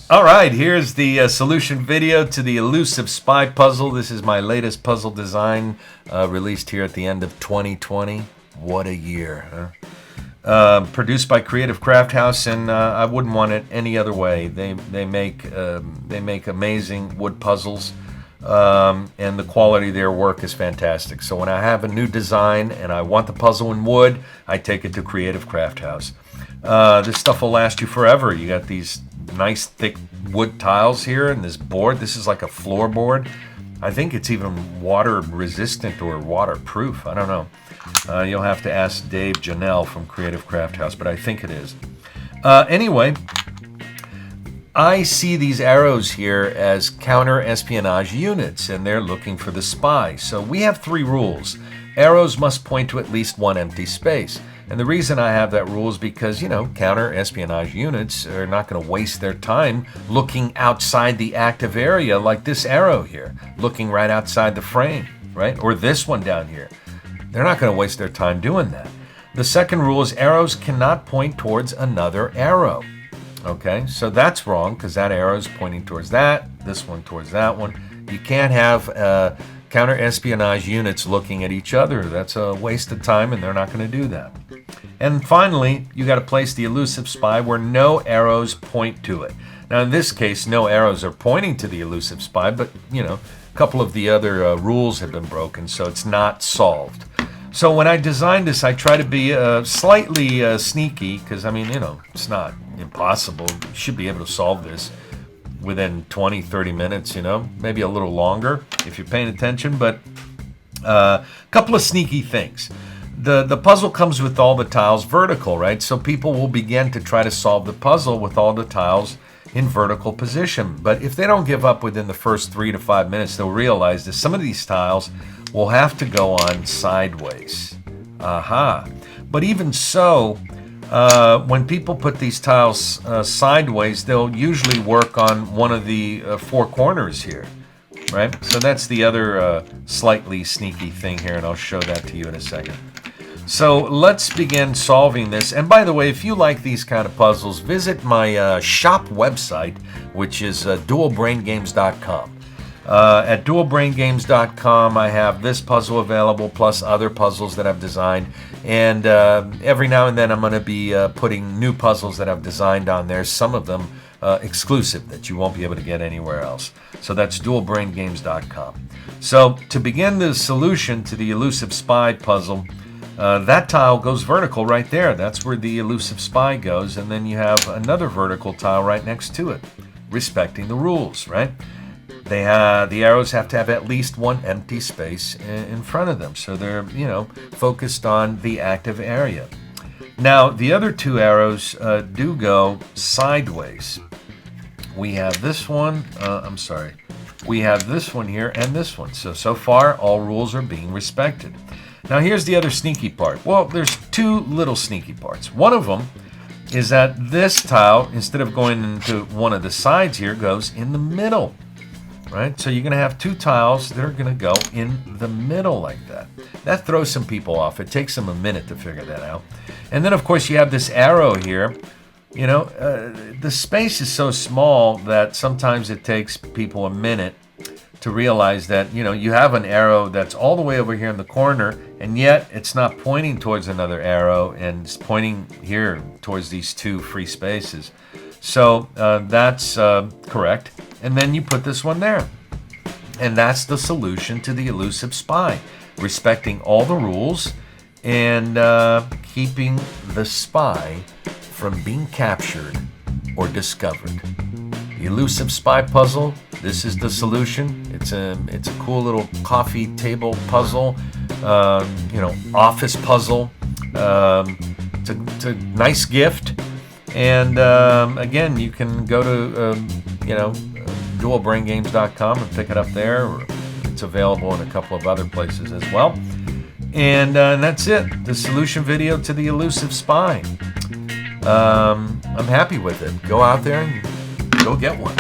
All right, here's the solution video to the Elusive Spy puzzle. This is my latest puzzle design, released here at the end of 2020. What a year, huh? Produced by Creative Craft House, and I wouldn't want it any other way. They make amazing wood puzzles, and the quality of their work is fantastic. So when I have a new design and I want the puzzle in wood, I take it to Creative Craft House. This stuff will last you forever. You got these nice thick wood tiles here and this board. This is like a floorboard. I think it's even water resistant or waterproof. I don't know. You'll have to ask Dave Janelle from Creative Craft House, but I think it is. Anyway, I see these arrows here as counter-espionage units, and they're looking for the spy. So we have 3 rules. Arrows must point to at least one empty space. And the reason I have that rule is because, you know, counter-espionage units are not going to waste their time looking outside the active area like this arrow here, looking right outside the frame, right? Or this one down here. They're not going to waste their time doing that. The second rule is arrows cannot point towards another arrow. Okay, so that's wrong because that arrow is pointing towards that, this one towards that one. You can't have counter-espionage units looking at each other. That's a waste of time, and they're not going to do that. And finally, you got to place the Elusive Spy where no arrows point to it. Now, in this case, no arrows are pointing to the Elusive Spy, but, you know, a couple of the other rules have been broken, so it's not solved. So when I designed this, I try to be slightly sneaky, because, I mean, you know, it's not impossible. You should be able to solve this within 20, 30 minutes, you know, maybe a little longer if you're paying attention, but a couple of sneaky things. The puzzle comes with all the tiles vertical, right? So people will begin to try to solve the puzzle with all the tiles in vertical position. But if they don't give up within the first 3 to 5 minutes, they'll realize that some of these tiles will have to go on sideways. Aha. But even so, when people put these tiles sideways, they'll usually work on one of the 4 corners here, right? So that's the other slightly sneaky thing here, and I'll show that to you in a second. So let's begin solving this. And by the way, if you like these kind of puzzles, visit my shop website, which is dualbraingames.com. At dualbraingames.com, I have this puzzle available, plus other puzzles that I've designed. And every now and then I'm going to be putting new puzzles that I've designed on there, some of them exclusive that you won't be able to get anywhere else. So that's dualbraingames.com. So to begin the solution to the Elusive Spy puzzle, that tile goes vertical right there. That's where the Elusive Spy goes. And then you have another vertical tile right next to it, respecting the rules, right? The arrows have to have at least one empty space in front of them. So they're, you know, focused on the active area. Now, the other 2 arrows do go sideways. We have this one, we have this one here and this one. So far, all rules are being respected. Now, here's the other sneaky part. Well, there's 2 little sneaky parts. One of them is that this tile, instead of going into one of the sides here, goes in the middle. Right? So you're going to have 2 tiles that are going to go in the middle like that. That throws some people off. It takes them a minute to figure that out. And then, of course, you have this arrow here. You know, the space is so small that sometimes it takes people a minute to realize that, you know, you have an arrow that's all the way over here in the corner, and yet it's not pointing towards another arrow, and it's pointing here towards these 2 free spaces. So that's correct. And then you put this one there. And that's the solution to the Elusive Spy. Respecting all the rules and keeping the spy from being captured or discovered. The Elusive Spy puzzle, this is the solution. It's a cool little coffee table puzzle, you know, office puzzle. It's a nice gift. And again, you can go to, you know, dualbraingames.com and pick it up there. Or it's available in a couple of other places as well. And that's it. The solution video to the Elusive Spy. I'm happy with it. Go out there and go get one.